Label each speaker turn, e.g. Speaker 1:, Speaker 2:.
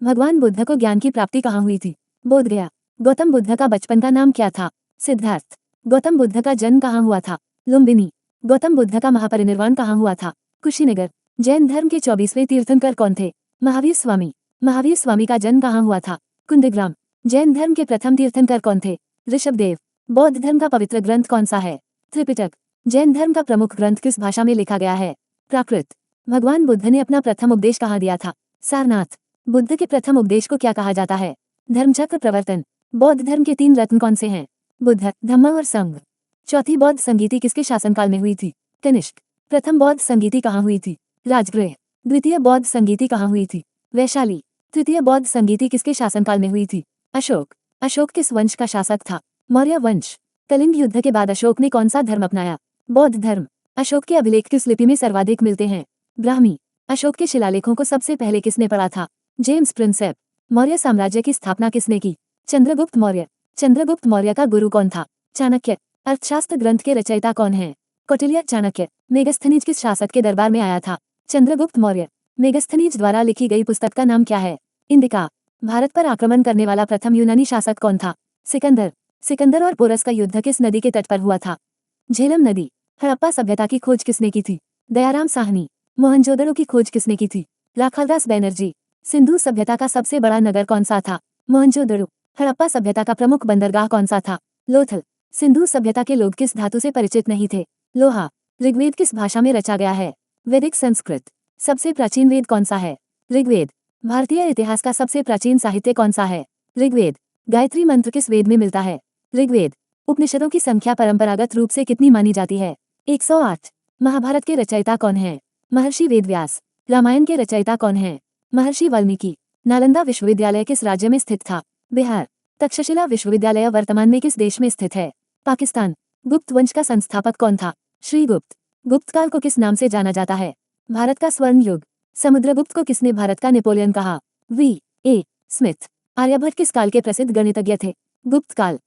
Speaker 1: भगवान बुद्ध को ज्ञान की प्राप्ति कहाँ हुई थी? बोध गया। गौतम बुद्ध का बचपन का नाम क्या था? सिद्धार्थ। गौतम बुद्ध का जन्म कहाँ हुआ था? लुम्बिनी। गौतम बुद्ध का महापरिनिर्वाण कहाँ हुआ था? कुशीनगर। जैन धर्म के 24वें तीर्थंकर कौन थे? महावीर स्वामी। महावीर स्वामी का जन्म कहाँ हुआ था? कुंदग्राम। जैन धर्म के प्रथम तीर्थंकर कौन थे? ऋषभदेव। बौद्ध धर्म का पवित्र ग्रंथ कौन सा है? त्रिपिटक। जैन धर्म का प्रमुख ग्रंथ किस भाषा में लिखा गया है? प्राकृत। भगवान बुद्ध ने अपना प्रथम उपदेश कहाँ दिया था? सारनाथ। बुद्ध के प्रथम उपदेश को क्या कहा जाता है? धर्मचक्र प्रवर्तन। बौद्ध धर्म के 3 रत्न कौन से हैं? बुद्ध, धम्म और संघ। चौथी बौद्ध संगीति किसके शासनकाल में हुई थी? कनिष्क। प्रथम बौद्ध संगीति कहाँ हुई थी? राजगृह। द्वितीय बौद्ध संगीति कहाँ हुई थी? वैशाली। तृतीय बौद्ध संगीति किसके शासनकाल में हुई थी? अशोक। अशोक किस वंश का शासक था? मौर्य वंश। कलिंग युद्ध के बाद अशोक ने कौन सा धर्म अपनाया? बौद्ध धर्म। अशोक के अभिलेख किस लिपि में सर्वाधिक मिलते हैं? ब्राह्मी। अशोक के शिलालेखों को सबसे पहले किसने पढ़ा था? James Prinsep. मौर्य साम्राज्य की स्थापना किसने की? चंद्रगुप्त मौर्य। चंद्रगुप्त मौर्य का गुरु कौन था? चाणक्य। अर्थशास्त्र ग्रंथ के रचयिता कौन है? कौटिल्य। चाणक्य। मेगस्थनीज किस शासक के दरबार में आया था? चंद्रगुप्त मौर्य। मेगस्थनीज द्वारा लिखी गई पुस्तक का नाम क्या है? इंडिका। भारत पर आक्रमण करने वाला प्रथम यूनानी शासक कौन था? सिकंदर। सिकंदर और पोरस का युद्ध किस नदी के तट पर हुआ था? झेलम नदी। हड़प्पा सभ्यता की खोज किसने की थी? दयाराम साहनी। मोहनजोदड़ो की खोज किसने की थी? राखालदास बैनर्जी। सिंधु सभ्यता का सबसे बड़ा नगर कौन सा था? मोहनजोदड़ो। हड़प्पा सभ्यता का प्रमुख बंदरगाह कौन सा था? लोथल। सिंधु सभ्यता के लोग किस धातु से परिचित नहीं थे? लोहा। ऋग्वेद किस भाषा में रचा गया है? वैदिक संस्कृत। सबसे प्राचीन वेद कौन सा है? ऋग्वेद। भारतीय इतिहास का सबसे प्राचीन साहित्य कौन सा है? ऋग्वेद। गायत्री मंत्र किस वेद में मिलता है? ऋग्वेद। उपनिषदों की संख्या परंपरागत रूप से कितनी मानी जाती है? 108। महाभारत के रचयिता कौन है? महर्षि वेदव्यास। रामायण के रचयिता कौन है? महर्षि वाल्मीकि। नालंदा विश्वविद्यालय किस राज्य में स्थित था? बिहार। तक्षशिला विश्वविद्यालय वर्तमान में किस देश में स्थित है? पाकिस्तान। गुप्त वंश का संस्थापक कौन था? श्रीगुप्त। गुप्त काल को किस नाम से जाना जाता है? भारत का स्वर्ण युग। समुद्रगुप्त को किसने भारत का नेपोलियन कहा? V A Smith. आर्यभट्ट किस काल के प्रसिद्ध गणितज्ञ थे? गुप्त काल।